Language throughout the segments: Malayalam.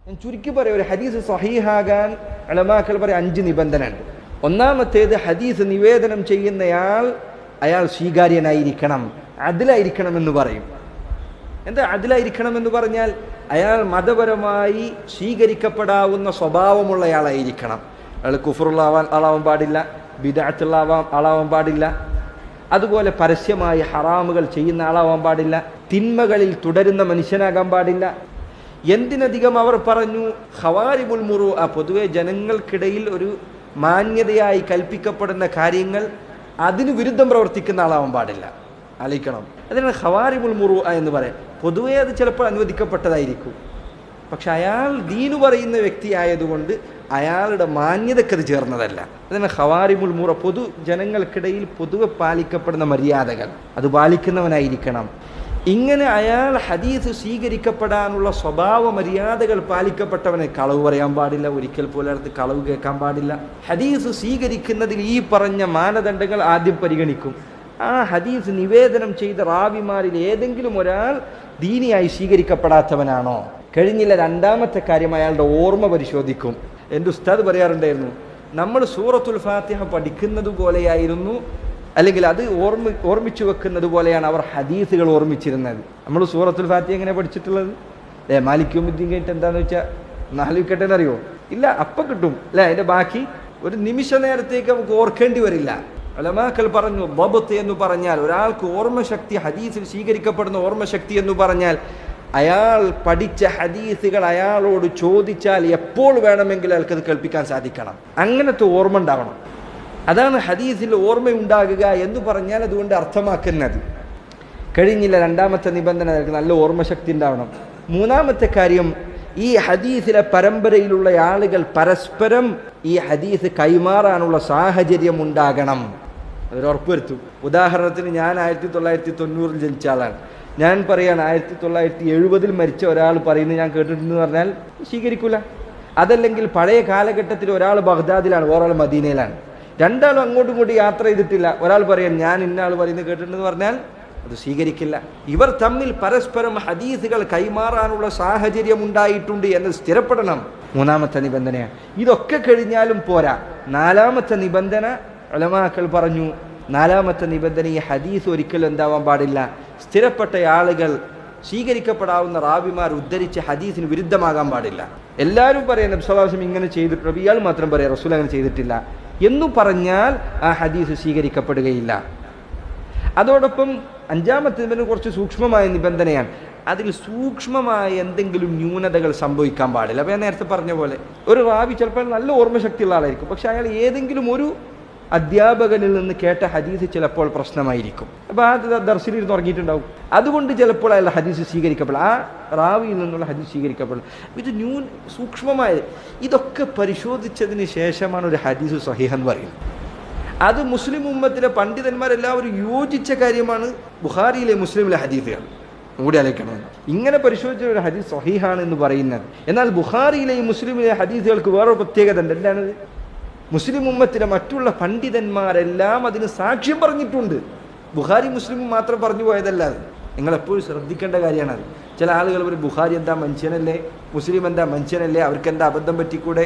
ഞാൻ ചുരുക്കി പറയാം, ഒരു ഹദീസ് സ്വഹീഹാകാൻ ഉലമാക്കൾ പറയും 5 നിബന്ധന ഉണ്ട്. ഒന്നാമത്തേത്, ഹദീസ് നിവേദനം ചെയ്യുന്നയാൾ അയാൾ സ്വീകാര്യനായിരിക്കണം, അദിലായിരിക്കണം എന്ന് പറയും. എന്താ അദിലായിരിക്കണം എന്ന് പറഞ്ഞാൽ? അയാൾ മതപരമായി സ്വീകരിക്കപ്പെടാവുന്ന സ്വഭാവമുള്ളയാളായിരിക്കണം. അയാൾ കുഫറുള്ള ആളാവാൻ പാടില്ല, ബിദ്അത്തുള്ള ആളാവാൻ പാടില്ല, അതുപോലെ പരസ്യമായി ഹറാമുകൾ ചെയ്യുന്ന ആളാവാൻ പാടില്ല, തിന്മകളിൽ തുടരുന്ന മനുഷ്യനാകാൻ പാടില്ല. എന്തിനധികം അവർ പറഞ്ഞു, ഖവാരിബുൽ മുറൂഅ, പൊതുവെ ജനങ്ങൾക്കിടയിൽ ഒരു മാന്യതയായി കൽപ്പിക്കപ്പെടുന്ന കാര്യങ്ങൾ അതിന് വിരുദ്ധം പ്രവർത്തിക്കുന്ന ആളാവാൻ പാടില്ല. ആലോചിക്കണം, അതിനാണ് ഖവാരിബുൽ മുറൂഅ എന്ന് പറയാം. പൊതുവേ അത് ചിലപ്പോൾ അനുവദിക്കപ്പെട്ടതായിരിക്കും, പക്ഷെ അയാൾ ദീനു പറയുന്ന വ്യക്തി ആയതുകൊണ്ട് അയാളുടെ മാന്യതക്കത് ചേർന്നതല്ല. അതിനാണ് ഖവാരിബുൽ മുറൂഅ, പൊതു ജനങ്ങൾക്കിടയിൽ പൊതുവെ പാലിക്കപ്പെടുന്ന മര്യാദകൾ അത് പാലിക്കുന്നവനായിരിക്കണം. ഇങ്ങനെ അയാൾ ഹദീസ് സ്വീകരിക്കപ്പെടാനുള്ള സ്വഭാവ മര്യാദകൾ പാലിക്കപ്പെട്ടവനെ. കളവ് പറയാൻ പാടില്ല, ഒരിക്കൽ പോലും അടുത്ത് കളവ് കേൾക്കാൻ പാടില്ല. ഹദീസ് സ്വീകരിക്കുന്നതിൽ ഈ പറഞ്ഞ മാനദണ്ഡങ്ങൾ ആദ്യം പരിഗണിക്കും. ആ ഹദീസ് നിവേദനം ചെയ്ത റാവിമാരിൽ ഏതെങ്കിലും ഒരാൾ ദീനിയായി സ്വീകരിക്കപ്പെടാത്തവനാണോ? കഴിഞ്ഞില്ല. രണ്ടാമത്തെ കാര്യം, അയാളുടെ ഓർമ്മ പരിശോധിക്കും. എൻ്റെ ഉസ്താദ് പറയാറുണ്ടായിരുന്നു, നമ്മൾ സൂറത്തുൽ ഫാത്തിഹ പഠിക്കുന്നത് പോലെയായിരുന്നു, അല്ലെങ്കിൽ അത് ഓർമ്മിച്ചു വെക്കുന്നത് പോലെയാണ് അവർ ഹദീസുകൾ ഓർമ്മിച്ചിരുന്നത്. നമ്മൾ സൂറത്തുൽ ഫാത്തിഹ എങ്ങനെ പഠിച്ചിട്ടുള്ളത്? മാലിക് യൗമിദ്ദീൻ കഴിഞ്ഞിട്ട് എന്താണെന്ന് വെച്ചാൽ 4 വിക്കറ്റെന്ന് അറിയോ? ഇല്ല, അപ്പം കിട്ടും അല്ലേ? അതിൻ്റെ ബാക്കി ഒരു നിമിഷ നേരത്തേക്ക് നമുക്ക് ഓർക്കേണ്ടി വരില്ല. ഉലമാക്കൾ പറഞ്ഞു, ദബ്ത് എന്ന് പറഞ്ഞാൽ ഒരാൾക്ക് ഓർമ്മശക്തി, ഹദീസിൽ സ്വീകരിക്കപ്പെടുന്ന ഓർമ്മശക്തി എന്ന് പറഞ്ഞാൽ അയാൾ പഠിച്ച ഹദീസുകൾ അയാളോട് ചോദിച്ചാൽ എപ്പോൾ വേണമെങ്കിലും അയാൾക്കത് കേൾപ്പിക്കാൻ സാധിക്കണം. അങ്ങനത്തെ ഓർമ്മ ഉണ്ടാവണം. അതാണ് ഹദീസിൽ ഓർമ്മയുണ്ടാകുക എന്ന് പറഞ്ഞാൽ അതുകൊണ്ട് അർത്ഥമാക്കുന്നത്. കഴിഞ്ഞില്ല. രണ്ടാമത്തെ നിബന്ധന, നല്ല ഓർമ്മശക്തി ഉണ്ടാവണം. മൂന്നാമത്തെ കാര്യം, ഈ ഹദീസിലെ പരമ്പരയിലുള്ള ആളുകൾ പരസ്പരം ഈ ഹദീസ് കൈമാറാനുള്ള സാഹചര്യം ഉണ്ടാകണം. അതൊരു ഉറപ്പുവരുത്തും. ഉദാഹരണത്തിന്, ഞാൻ 1990 ജനിച്ച ആളാണ്. ഞാൻ പറയാണ് 1970 മരിച്ച ഒരാൾ പറയുന്നത് ഞാൻ കേട്ടിട്ടുണ്ടെന്ന് പറഞ്ഞാൽ സ്വീകരിക്കൂല. അതല്ലെങ്കിൽ പഴയ കാലഘട്ടത്തിൽ ഒരാൾ ബഗ്ദാദിലാണ്, വേറൊരാൾ മദീനയിലാണ്, രണ്ടാളും അങ്ങോട്ടും ഇങ്ങോട്ടും യാത്ര ചെയ്തിട്ടില്ല. ഒരാൾ പറയാൻ ഞാൻ ഇന്ന ആൾ പറയുന്നത് കേട്ടിട്ടുണ്ടെന്ന് പറഞ്ഞാൽ അത് സ്വീകരിക്കില്ല. ഇവർ തമ്മിൽ പരസ്പരം ഹദീസുകൾ കൈമാറാനുള്ള സാഹചര്യം ഉണ്ടായിട്ടുണ്ട് എന്ന് സ്ഥിരപ്പെടണം. മൂന്നാമത്തെ നിബന്ധനയാണ്. ഇതൊക്കെ കഴിഞ്ഞാലും പോരാ. നാലാമത്തെ നിബന്ധന ഉലമാക്കൾ പറഞ്ഞു, നാലാമത്തെ നിബന്ധന, ഈ ഹദീസ് ഒരിക്കലും എന്താവാൻ പാടില്ല, സ്ഥിരപ്പെട്ട ആളുകൾ, സ്വീകരിക്കപ്പെടാവുന്ന റാവിമാർ ഉദ്ധരിച്ച ഹദീസിന് വിരുദ്ധമാകാൻ പാടില്ല. എല്ലാവരും പറയാം നബി സല്ലല്ലാഹു അലൈഹി വസല്ലം ഇങ്ങനെ ചെയ്തിട്ടുണ്ട്, ഇയാൾ മാത്രം പറയാം റസൂൽ അങ്ങനെ ചെയ്തിട്ടില്ല എന്നു പറഞ്ഞാൽ ആ ഹദീസ് സ്വീകരിക്കപ്പെടുകയില്ല. അതോടൊപ്പം അഞ്ചാമത്തെ നിബന്ധന കുറച്ച് സൂക്ഷ്മമായ നിബന്ധനയാണ്. അതിൽ സൂക്ഷ്മമായ എന്തെങ്കിലും ന്യൂനതകൾ സംഭവിക്കാൻ പാടില്ല. അപ്പോൾ ഞാൻ നേരത്തെ പറഞ്ഞ പോലെ, ഒരു റാവി ചിലപ്പോൾ നല്ല ഓർമ്മശക്തിയുള്ള ആളായിരിക്കും, പക്ഷെ അയാൾ ഏതെങ്കിലും ഒരു അധ്യാപകനിൽ നിന്ന് കേട്ട ഹദീസ് ചിലപ്പോൾ പ്രശ്നമായിരിക്കും. അപ്പോൾ ആ ദർശനിരുന്ന് ഉറങ്ങിയിട്ടുണ്ടാവും. അതുകൊണ്ട് ചിലപ്പോൾ അയാളുടെ ഹദീസ് സ്വീകരിക്കപ്പെടില്ല, ആ റാവിയിൽ നിന്നുള്ള ഹദീസ് സ്വീകരിക്കപ്പെടില്ല. ഇത് സൂക്ഷ്മമായ ഇതൊക്കെ പരിശോധിച്ചതിന് ശേഷമാണ് ഒരു ഹദീസ് സ്വഹീഹ് എന്ന് പറയുന്നത്. അത് മുസ്ലിം ഉമ്മത്തിലെ പണ്ഡിതന്മാരെല്ലാവരും യോജിച്ച കാര്യമാണ്. ബുഖാരിയിലെ മുസ്ലിമിലെ ഹദീസുകൾ കൂടി അലക്കണം. ഇങ്ങനെ പരിശോധിച്ച ഒരു ഹദീസ് സ്വഹീഹാണ് എന്ന് പറയുന്നത്. എന്നാൽ ബുഖാരിയിലെയും മുസ്ലിമിലെ ഹദീസുകൾക്ക് വേറൊരു പ്രത്യേകത ഉണ്ട്. എന്താണത്? മുസ്ലിം ഉമ്മത്തിലെ മറ്റുള്ള പണ്ഡിതന്മാരെല്ലാം അതിന് സാക്ഷ്യം പറഞ്ഞിട്ടുണ്ട്. ബുഖാരി മുസ്ലിമും മാത്രം പറഞ്ഞു പോയതല്ല. അത് നിങ്ങളെപ്പോഴും ശ്രദ്ധിക്കേണ്ട കാര്യമാണത്. ചില ആളുകൾ പറയും ബുഖാരി എന്താ മനുഷ്യനല്ലേ, മുസ്ലിം എന്താ മനുഷ്യനല്ലേ, അവർക്ക് എന്താ അബദ്ധം പറ്റിക്കൂടെ?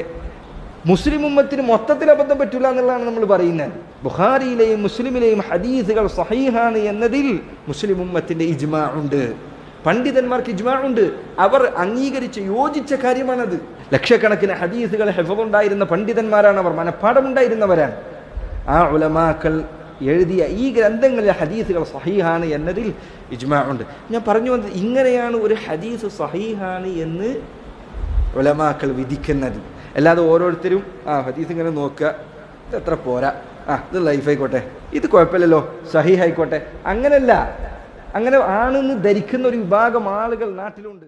മുസ്ലിം ഉമ്മത്തിന് മൊത്തത്തിൽ അബദ്ധം പറ്റില്ല എന്നുള്ളതാണ് നമ്മൾ പറയുന്നത്. ബുഖാരിയിലെയും മുസ്ലിമിലെയും ഹദീസുകൾ സഹീഹാണ് എന്നതിൽ മുസ്ലിം ഉമ്മത്തിന്റെ ഇജ്മാ ഉണ്ട്, പണ്ഡിതന്മാർക്ക് ഇജ്മാ ഉണ്ട്. അവർ അംഗീകരിച്ച് യോജിച്ച കാര്യമാണത്. ലക്ഷക്കണക്കിന് ഹദീസുകൾ ഹിഫ്ളുണ്ടായിരുന്ന പണ്ഡിതന്മാരാണ് അവർ, മനഃപ്പാഠമുണ്ടായിരുന്നവരാണ്. ആ ഉലമാക്കൾ എഴുതിയ ഈ ഗ്രന്ഥങ്ങളിലെ ഹദീസുകൾ സഹീഹാണ് എന്നതിൽ ഇജ്മാ ഉണ്ട്. ഞാൻ പറഞ്ഞു വന്നത്, ഇങ്ങനെയാണ് ഒരു ഹദീസ് സഹീഹാണ് എന്ന് ഉലമാക്കൾ വിധിക്കുന്നത്. അല്ലാതെ ഓരോരുത്തരും ഹദീസ് ഇങ്ങനെ നോക്കുക, ഇത് എത്ര പോരാ, ഇത് ലൈഫായിക്കോട്ടെ, ഇത് കുഴപ്പമില്ലല്ലോ, സഹീഹായിക്കോട്ടെ, അങ്ങനെയല്ല. അങ്ങനെ ആണെന്ന് ധരിക്കുന്ന ഒരു വിഭാഗം ആളുകൾ നാട്ടിലുണ്ട്.